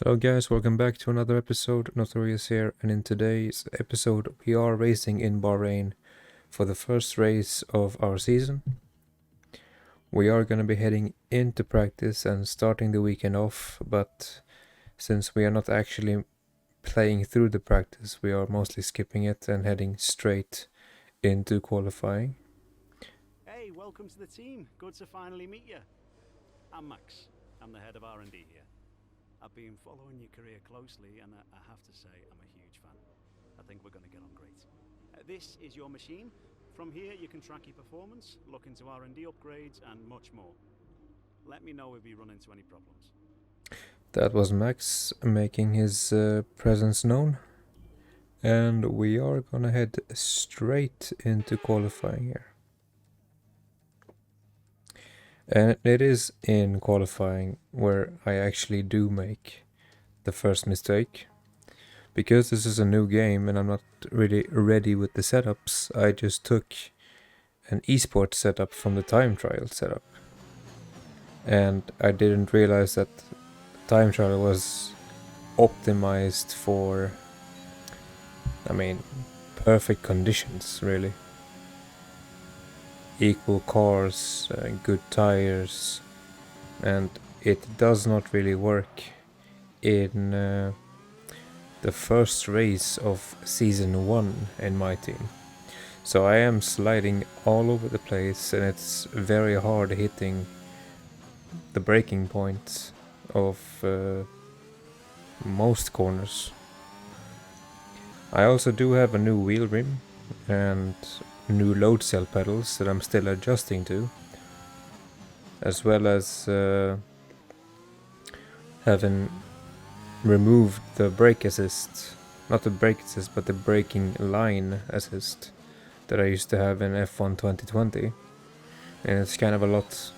Hello guys, welcome back to another episode. Notorious here, and in today's episode we are racing in Bahrain for the first race of our season. We are going to be heading into practice and starting the weekend off, but since we are not actually playing through the practice, we are mostly skipping it and heading straight into qualifying. Hey, welcome to the team. Good to finally meet you. I'm Max. I'm the head of R&D here. I've been following your career closely, and I have to say I'm a huge fan. I think we're going to get on great. This is your machine. From here you can track your performance, look into R&D upgrades, and much more. Let me know if you run into any problems. That was Max making his presence known. And we are gonna head straight into qualifying here. And it is in qualifying where I actually do make the first mistake. Because this is a new game and I'm not really ready with the setups, I just took an esports setup from the time trial setup. And I didn't realize that time trial was optimized for, perfect conditions, really. Equal cars, good tires, and it does not really work in the first race of season 1 in my team. So I am sliding all over the place, and it's very hard hitting the braking points of most corners. I also do have a new wheel rim and new load cell pedals that I'm still adjusting to, as well as having removed the brake assist, not the brake assist but the braking line assist that I used to have in F1 2020, and it's kind of a lot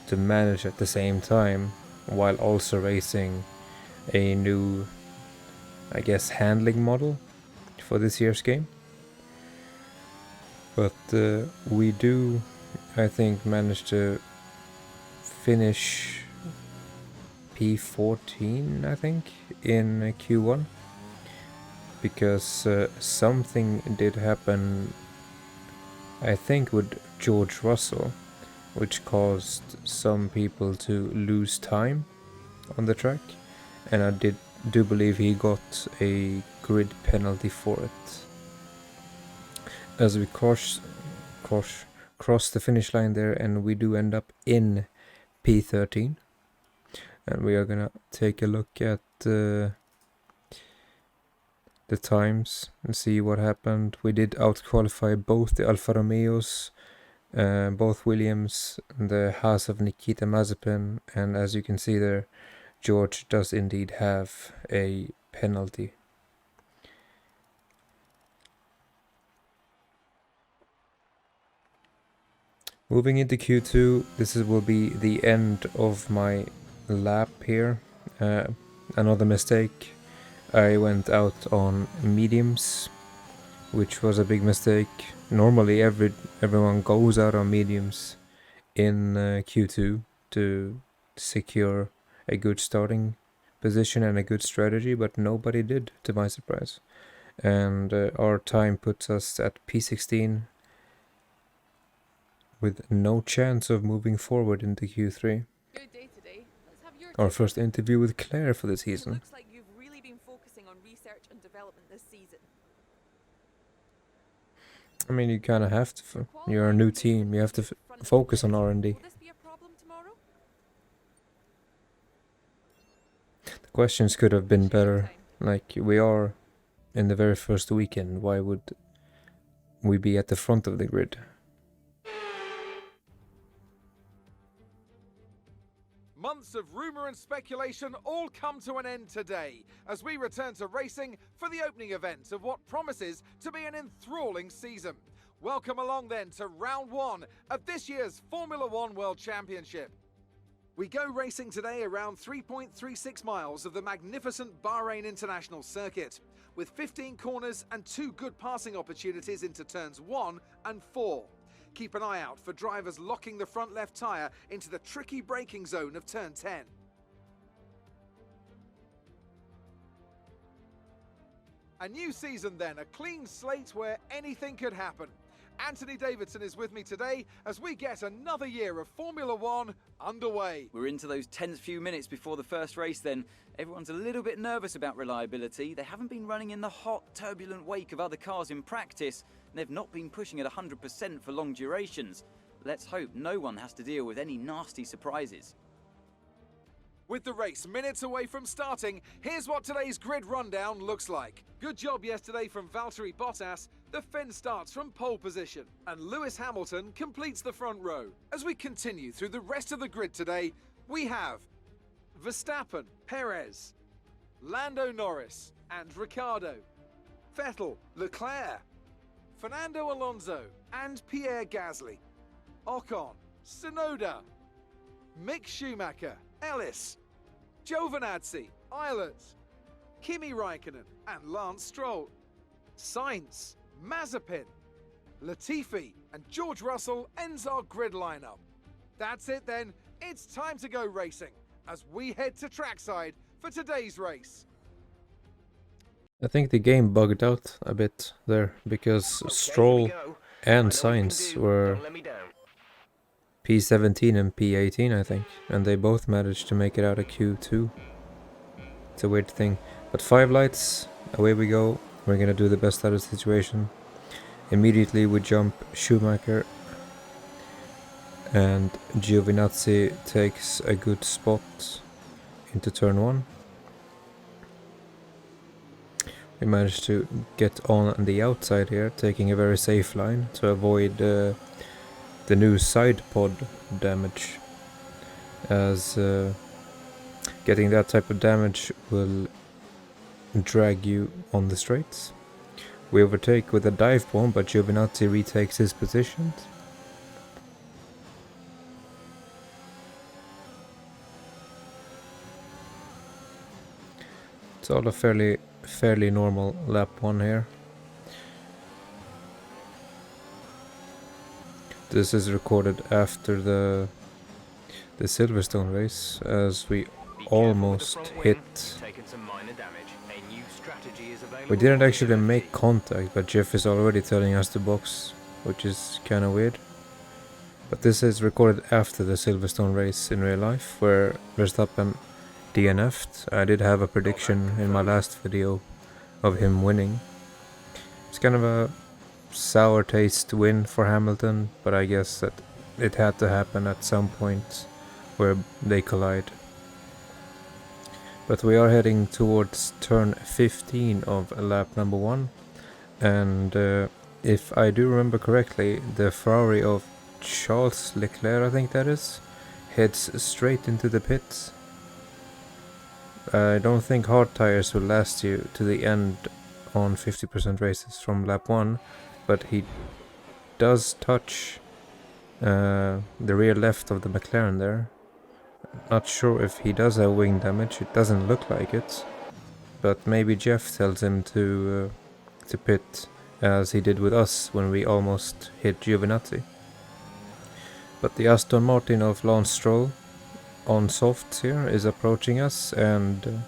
to manage at the same time while also racing a new, handling model for this year's game. But we do, I think, manage to finish P14, I think, in Q1. Because something did happen, I think, with George Russell, which caused some people to lose time on the track. And I do believe he got a grid penalty for it. As we cross the finish line there, and we do end up in P13, and we are gonna take a look at the times and see what happened. We did out-qualify both the Alfa Romeos, both Williams, the Haas of Nikita Mazepin, and as you can see there, George does indeed have a penalty. Moving into Q2, this will be the end of my lap here. Another mistake. I went out on mediums, which was a big mistake. Normally everyone goes out on mediums in Q2 to secure a good starting position and a good strategy, but nobody did, to my surprise. And our time puts us at P16 with no chance of moving forward into Q3. Good day today. Let's have your Our first interview with Claire for the season. Looks like you've really been focusing on research and development this season. I mean, you kind of have to. You're a new team. You have to focus on R&D. Will this be a problem tomorrow? The questions could have been better. Like, we are in the very first weekend. Why would we be at the front of the grid? Months of rumour and speculation all come to an end today as we return to racing for the opening event of what promises to be an enthralling season. Welcome along then to round 1 of this year's Formula One World Championship. We go racing today around 3.36 miles of the magnificent Bahrain International Circuit, with 15 corners and 2 good passing opportunities into turns 1 and 4. Keep an eye out for drivers locking the front left tyre into the tricky braking zone of turn 10. A new season then, a clean slate where anything could happen. Anthony Davidson is with me today as we get another year of Formula One underway. We're into those tense few minutes before the first race then. Everyone's a little bit nervous about reliability. They haven't been running in the hot, turbulent wake of other cars in practice, and they've not been pushing at 100% for long durations. Let's hope no one has to deal with any nasty surprises. With the race minutes away from starting, here's what today's grid rundown looks like. Good job yesterday from Valtteri Bottas. The Finn starts from pole position, and Lewis Hamilton completes the front row. As we continue through the rest of the grid today, we have Verstappen, Perez, Lando Norris and Ricciardo, Vettel, Leclerc, Fernando Alonso and Pierre Gasly, Ocon, Tsunoda, Mick Schumacher, Ellis, Giovinazzi, Eilert, Kimi Raikkonen and Lance Stroll, Sainz, Mazepin, Latifi and George Russell ends our grid lineup. That's it then, it's time to go racing as we head to trackside for today's race. I think the game bugged out a bit there because Stroll and Sainz were P17 and P18, I think, and they both managed to make it out of Q2. It's a weird thing. But 5 lights, away we go. We're gonna do the best out of the situation. Immediately we jump Schumacher, and Giovinazzi takes a good spot into turn 1. We managed to get on the outside here, taking a very safe line to avoid the new side pod damage, as getting that type of damage will drag you on the straights. We overtake with a dive bomb, but Giovinazzi retakes his position. It's all a fairly normal lap 1 here. This is recorded after the Silverstone race, as we almost hit. We didn't actually make contact, but Jeff is already telling us to box, which is kinda weird. But this is recorded after the Silverstone race in real life, where Verstappen DNF'd. I did have a prediction in my last video of him winning. It's kind of a sour taste win for Hamilton, but I guess that it had to happen at some point where they collide. But we are heading towards turn 15 of lap number 1, and if I do remember correctly, the Ferrari of Charles Leclerc, I think that is, heads straight into the pits. I don't think hard tires will last you to the end on 50% races from lap 1, but he does touch the rear left of the McLaren there. Not sure if he does have wing damage, it doesn't look like it, but maybe Jeff tells him to pit, as he did with us when we almost hit Giovinazzi. But the Aston Martin of Lance Stroll on softs here is approaching us, and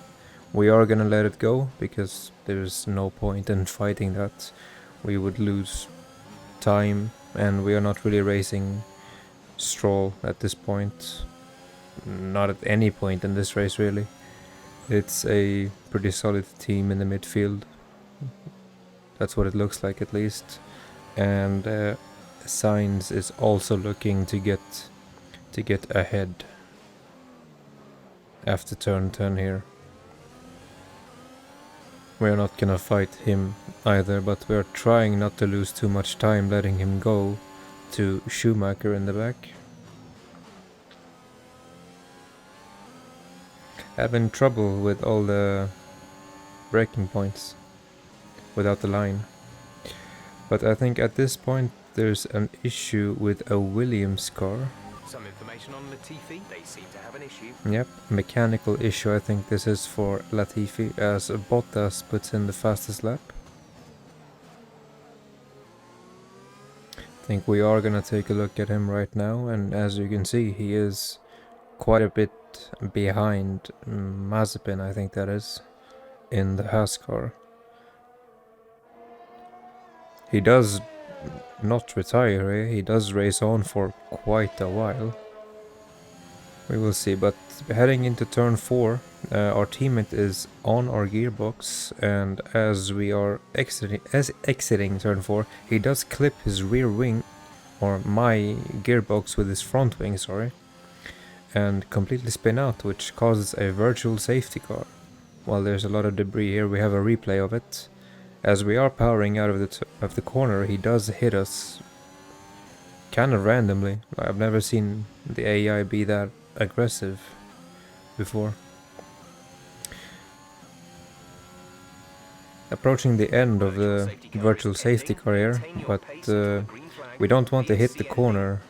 we are gonna let it go because there's no point in fighting that. We would lose time, and we are not really racing Stroll at this point. Not at any point in this race, really. It's a pretty solid team in the midfield. That's what it looks like, at least. And Sainz is also looking to get ahead after turn 10 here. We're not gonna fight him either, but we're trying not to lose too much time letting him go to Schumacher in the back. Having trouble with all the braking points without the line. But I think at this point there's an issue with a Williams car. Some information on Latifi, they seem to have an issue. Yep, mechanical issue. I think this is for Latifi, as Bottas puts in the fastest lap. I think we are gonna take a look at him right now, and as you can see, he is quite a bit behind Mazepin, I think that is, in the Haas car. He does not retire, he does race on for quite a while. We will see, but heading into turn 4, our teammate is on our gearbox, and as we are exiting turn 4, he does clip his rear wing, or my gearbox with his front wing, sorry, and completely spin out, which causes a virtual safety car. While there's a lot of debris here, we have a replay of it. As we are powering out of the corner, he does hit us kind of randomly. I've never seen the AI be that aggressive before. Approaching the end of the virtual safety car here, but we don't want to hit the corner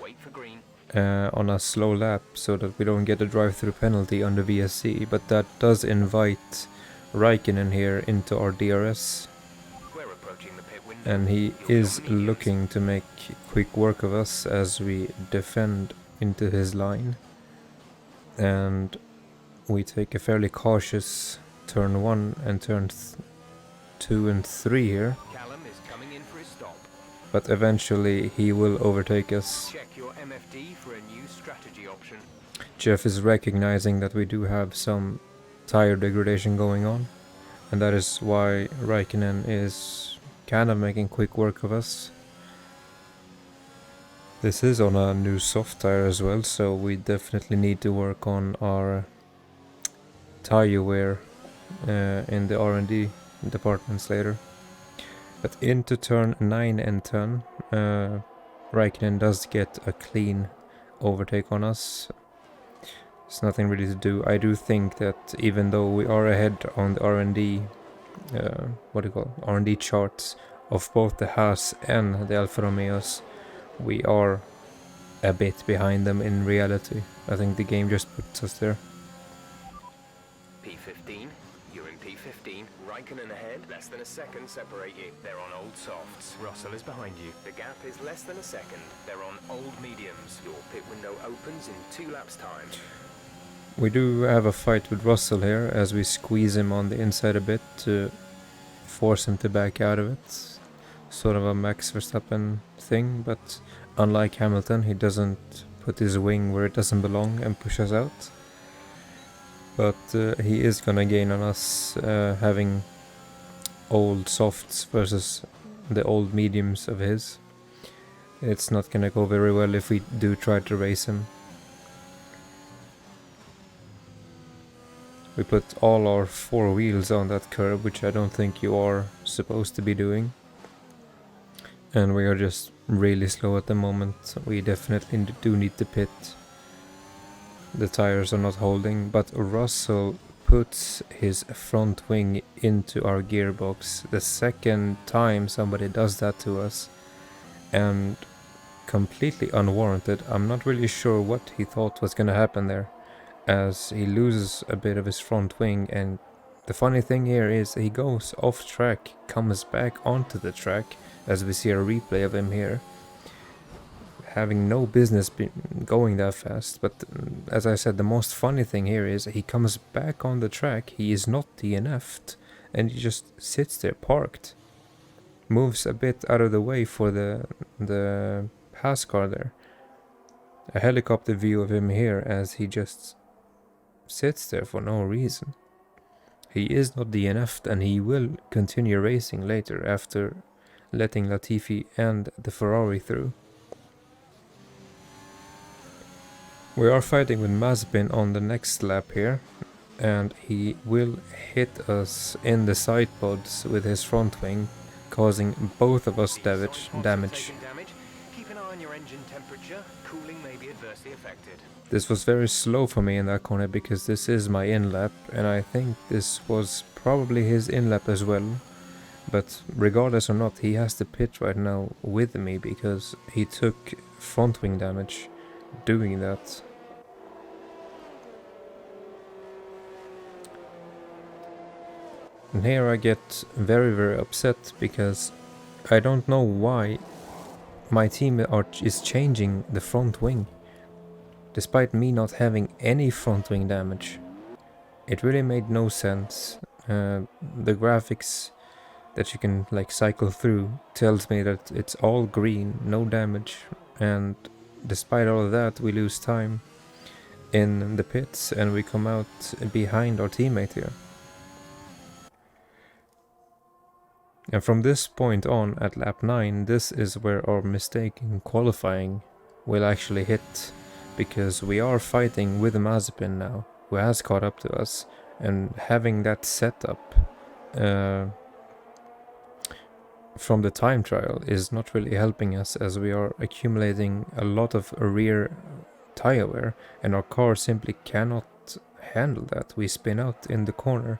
on a slow lap so that we don't get a drive-through penalty on the VSC, but that does invite Raikkonen here into our DRS, and he is looking to make quick work of us as we defend into his line, and we take a fairly cautious turn 1 and turn 2 and 3 here, but eventually he will overtake us. Check your MFD for a new strategy option. Jeff is recognizing that we do have some tire degradation going on, and that is why Raikkonen is kind of making quick work of us. This is on a new soft tire as well, so we definitely need to work on our tire wear in the R&D departments later. But into turn 9 and 10, Raikkonen does get a clean overtake on us. There's nothing really to do. I do think that even though we are ahead on the R&D, R&D charts of both the Haas and the Alfa Romeos, we are a bit behind them in reality. I think the game just puts us there. P15, you're in P15. Raikkonen ahead, less than a second separate you. They're on old softs. Russell is behind you. The gap is less than a second. They're on old mediums. Your pit window opens in 2 laps time. We do have a fight with Russell here as we squeeze him on the inside a bit to force him to back out of it. Sort of a Max Verstappen thing, but unlike Hamilton, he doesn't put his wing where it doesn't belong and push us out. But he is gonna gain on us having old softs versus the old mediums of his. It's not gonna go very well if we do try to race him. We put all our 4 wheels on that curb, which I don't think you are supposed to be doing. And we are just really slow at the moment. We definitely do need to pit. The tires are not holding, but Russell puts his front wing into our gearbox. The second time somebody does that to us, and completely unwarranted. I'm not really sure what he thought was gonna happen there, as he loses a bit of his front wing, and the funny thing here is he goes off track, comes back onto the track, as we see a replay of him here, having no business going that fast. But as I said, the most funny thing here is he comes back on the track, he is not DNF'd, and he just sits there parked, moves a bit out of the way for the pass car there. A helicopter view of him here as he just sits there for no reason. He is not DNF'd, and he will continue racing later after letting Latifi and the Ferrari through. We are fighting with Mazepin on the next lap here, and he will hit us in the side pods with his front wing, causing both of us damage. Keep an eye on your engine temperature. Cooling may be adversely affected. This was very slow for me in that corner because this is my in-lap, and I think this was probably his in-lap as well. But regardless or not, he has to pit right now with me because he took front wing damage doing that. And here I get very upset because I don't know why my team is changing the front wing despite me not having any front wing damage. It really made no sense. The graphics that you can like cycle through tells me that it's all green, no damage, and despite all of that we lose time in the pits and we come out behind our teammate here. And from this point on at lap 9, this is where our mistake in qualifying will actually hit, because we are fighting with Mazepin now, who has caught up to us, and having that setup from the time trial is not really helping us, as we are accumulating a lot of rear tire wear and our car simply cannot handle that. We spin out in the corner,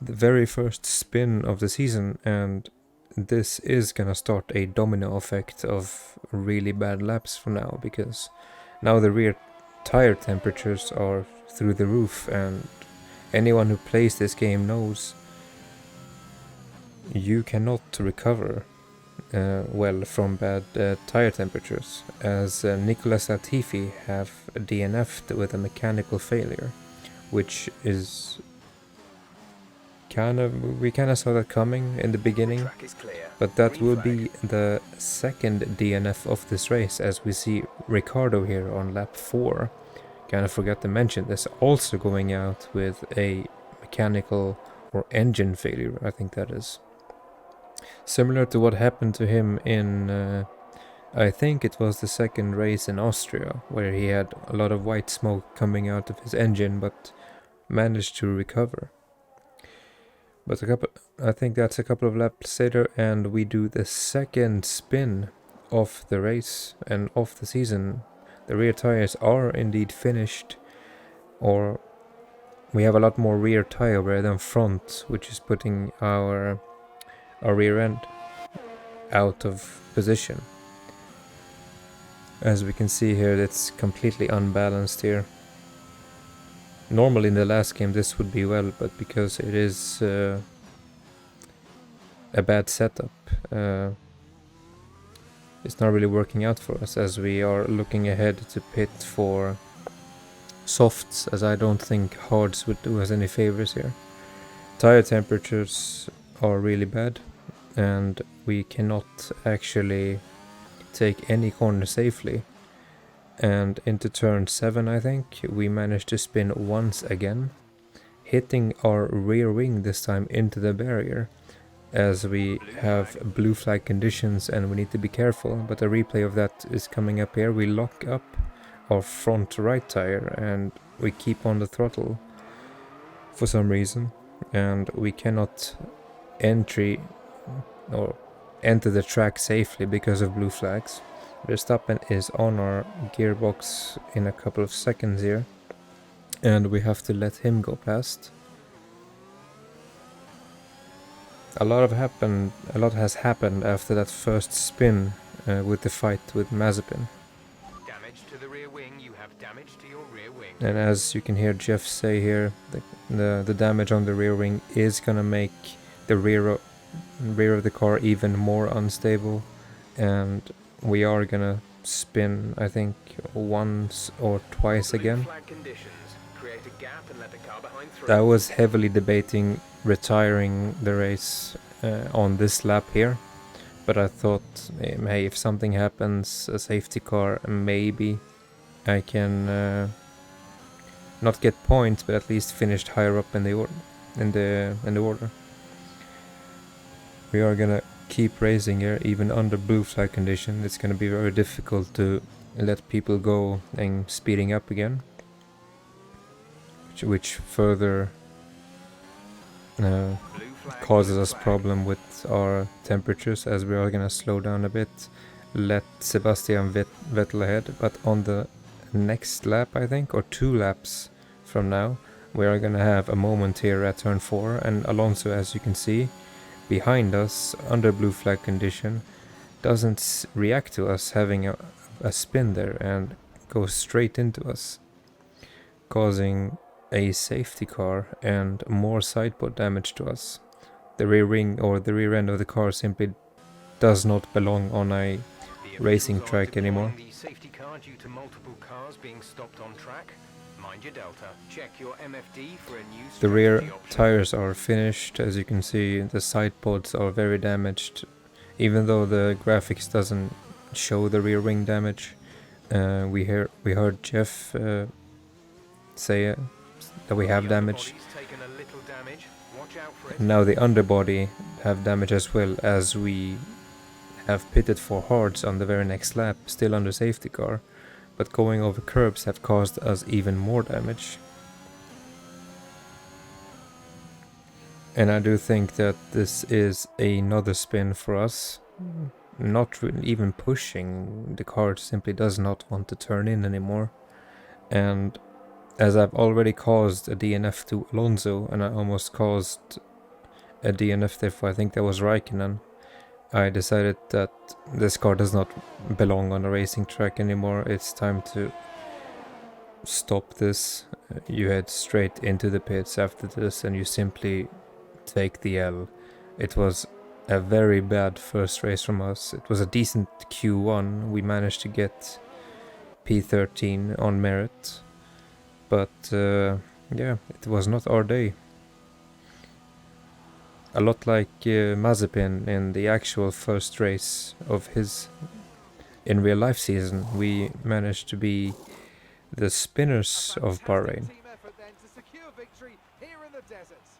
the very first spin of the season, and this is gonna start a domino effect of really bad laps from now, because now the rear tire temperatures are through the roof, and anyone who plays this game knows you cannot recover well from bad tire temperatures, as Nicolas Latifi have DNF'd with a mechanical failure, which is we kind of saw that coming in the beginning, but that will be the second DNF of this race, as we see Ricardo here on lap 4, kind of forgot to mention this, also going out with a mechanical or engine failure, I think that is. Similar to what happened to him in, I think it was the second race in Austria, where he had a lot of white smoke coming out of his engine, but managed to recover. But I think that's a couple of laps later, and we do the second spin of the race and of the season. The rear tires are indeed finished, or we have a lot more rear tire wear than front, which is putting our rear end out of position. As we can see here, it's completely unbalanced here. Normally in the last game this would be well, but because it is a bad setup, it's not really working out for us, as we are looking ahead to pit for softs, as I don't think hards would do us any favors here. Tire temperatures are really bad, and we cannot actually take any corner safely. And into turn 7, I think, we managed to spin once again, hitting our rear wing this time into the barrier, as we have blue flag conditions and we need to be careful. But a replay of that is coming up here. We lock up our front right tire and we keep on the throttle for some reason, and we cannot enter the track safely because of blue flags. Verstappen is on our gearbox in a couple of seconds here, and we have to let him go past. A lot has happened after that first spin with the fight with Mazepin. Damage to the rear wing, you have damage to your rear wing. And as you can hear Jeff say here, the damage on the rear wing is gonna make the rear of the car even more unstable, and we are gonna spin, I think, once or twice again. I was heavily debating retiring the race on this lap here, but I thought, hey, if something happens, a safety car, maybe I can not get points, but at least finished higher up in the order. We are gonna keep racing here, even under blue flag condition. It's gonna be very difficult to let people go and speeding up again, which further causes us problem with our temperatures, as we are gonna slow down a bit, let Sebastian Vettel ahead. But on the next lap, I think, or 2 laps from now, we are gonna have a moment here at turn 4, and Alonso, as you can see behind us under blue flag condition, doesn't react to us having a spin there and goes straight into us, causing a safety car and more sidepod damage to us. The rear wing or the rear end of the car simply does not belong on a racing track anymore. The safety car due to multiple cars being stopped on track. Mind your delta. Check your MFD for a new The rear strategy option. tires are finished. As you can see, the side pods are very damaged. Even though the graphics doesn't show the rear wing damage, we heard Jeff say that we have The damage. underbody's taken a little damage. Watch out for it. And now the underbody have damage as well, as we have pitted for hards on the very next lap, still under safety car, but going over curbs have caused us even more damage. And I do think that this is another spin for us. Not even pushing, the car simply does not want to turn in anymore. And as I've already caused a DNF to Alonso, and I almost caused a DNF there for, I think that was Raikkonen, I decided that this car does not belong on a racing track anymore. It's time to stop this. You head straight into the pits after this and you simply take the L. It was a very bad first race from us. It was a decent Q1. We managed to get P13 on merit. But yeah, it was not our day. A lot like Mazepin in the actual first race of his in real life season, we managed to be the spinners of Bahrain. Team effort then to secure victory here in the deserts.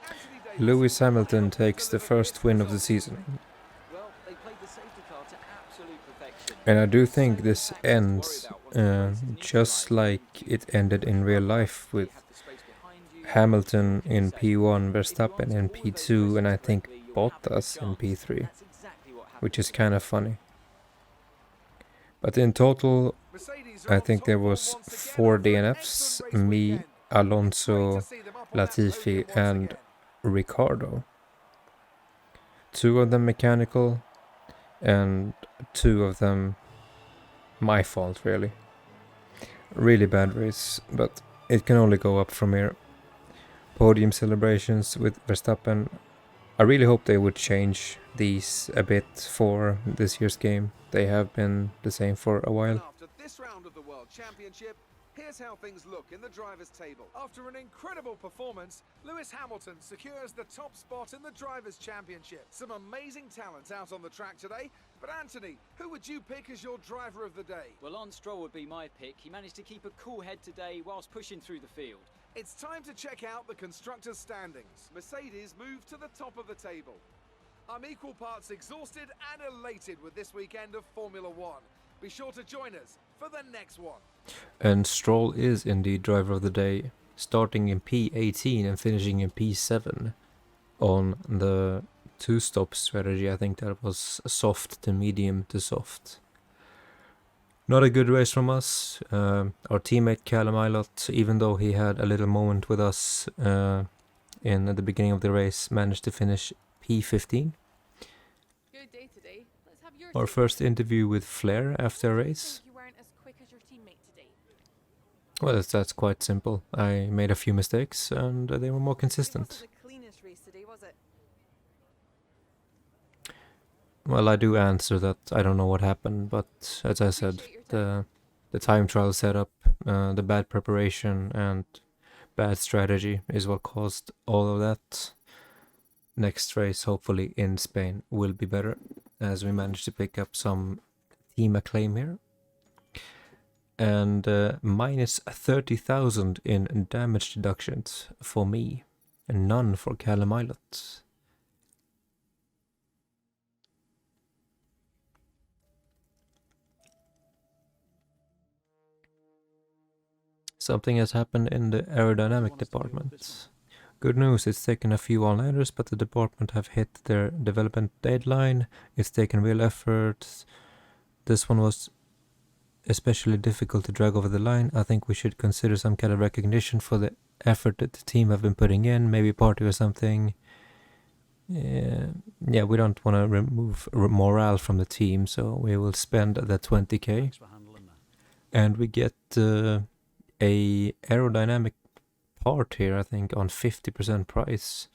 Anthony Davis. Lewis Hamilton takes the first win of the season. Well, they played the safety car to absolute perfection. And I do think this ends just like it ended in real life, with Hamilton in P1, Verstappen in P2, and I think Bottas in P3, which is kind of funny. But in total, I think there was 4 DNFs, me, Alonso, Latifi and Ricardo. 2 of them mechanical and 2 of them my fault, really. Really bad race, but it can only go up from here. Podium celebrations with Verstappen. I really hope they would change these a bit for this year's game. They have been the same for a while. After this round of the World Championship, here's how things look in the drivers' table. After an incredible performance, Lewis Hamilton secures the top spot in the drivers' championship. Some amazing talent out on the track today. But Anthony, who would you pick as your driver of the day? Well, Lance Stroll would be my pick. He managed to keep a cool head today whilst pushing through the field. It's time to check out the Constructors Standings. Mercedes move to the top of the table. I'm equal parts exhausted and elated with this weekend of Formula One. Be sure to join us for the next one. And Stroll is indeed driver of the day, starting in P18 and finishing in P7 on the 2-stop strategy. I think that was soft to medium to soft. Not a good race from us. Our teammate Callum Ilott, even though he had a little moment with us in the beginning of the race, managed to finish P15. Good day today. Let's have your Our first interview with Flair after a race. You weren't as quick as your teammate today. Well, that's quite simple. I made a few mistakes and they were more It consistent. wasn't the cleanest race today, was it? Well, I do answer that I don't know what happened, but as I said, the time trial setup, the bad preparation and bad strategy is what caused all of that. Next race, hopefully in Spain, will be better, as we managed to pick up some team acclaim here. And minus 30,000 in damage deductions for me, and none for Callum Ilott. Something has happened in the aerodynamic department. Good news, it's taken a few all-nighters, but the department have hit their development deadline. It's taken real effort. This one was especially difficult to drag over the line. I think we should consider some kind of recognition for the effort that the team have been putting in, maybe a party or something. Yeah, we don't want to remove morale from the team, so we will spend the 20k. Thanks for handling that. And we get a aerodynamic part here, I think, on 50% price.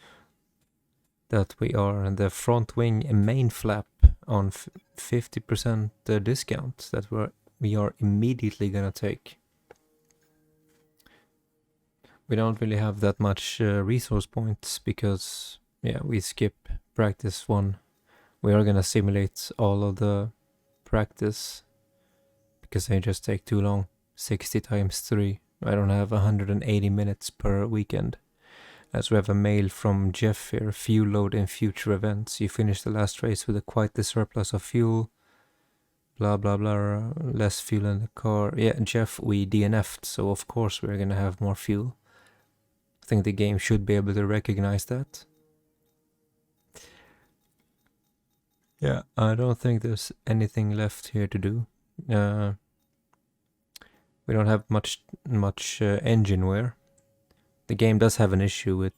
That we are the front wing main flap on 50% discount that we're we are immediately gonna take. We don't really have that much resource points because, yeah, we skip practice 1. We are gonna simulate all of the practice because they just take too long. 60 times 3. I don't have 180 minutes per weekend. As we have a mail from Jeff here. Fuel load in future events. You finished the last race with quite the surplus of fuel. Blah blah blah. Less fuel in the car. Yeah, Jeff, we DNF'd, so of course we're gonna have more fuel. I think the game should be able to recognize that. Yeah, I don't think there's anything left here to do. We don't have much engine wear. The game does have an issue with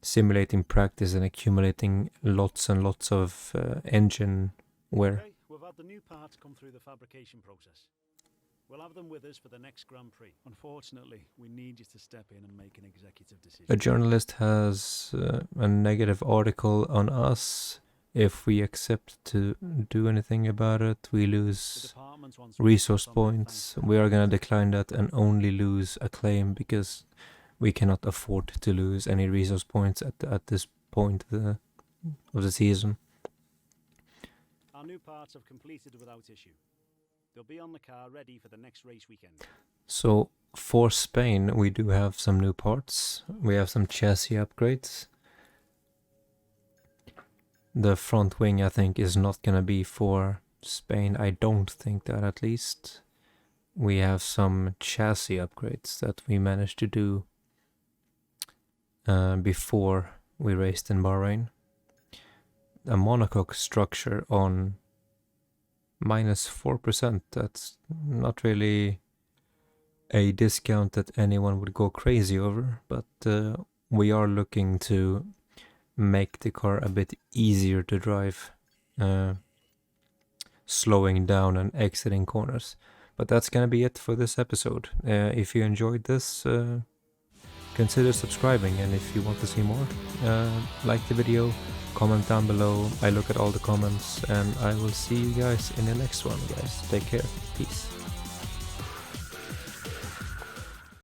simulating practice and accumulating lots and lots of engine wear. Okay, we've had the new parts come through the fabrication process. We'll have them with us for the next Grand Prix. Unfortunately, we need you to step in and make an executive decision. A journalist has a negative article on us. If we accept to do anything about it, we lose resource points. We are gonna decline that and only lose a claim because we cannot afford to lose any resource points at this point of the season. Our new parts have completed without issue. They'll be on the car ready for the next race weekend. So for Spain, we do have some new parts. We have some chassis upgrades. The front wing, I think, is not gonna be for Spain. I don't think that, at least. We have some chassis upgrades that we managed to do before we raced in Bahrain. A monocoque structure on -4%. That's not really a discount that anyone would go crazy over, but we are looking to make the car a bit easier to drive, slowing down and exiting corners. But that's gonna be it for this episode. If you enjoyed this, consider subscribing, and if you want to see more, like the video, comment down below. I look at all the comments, and I will see you guys in the next one, guys. Take care. Peace.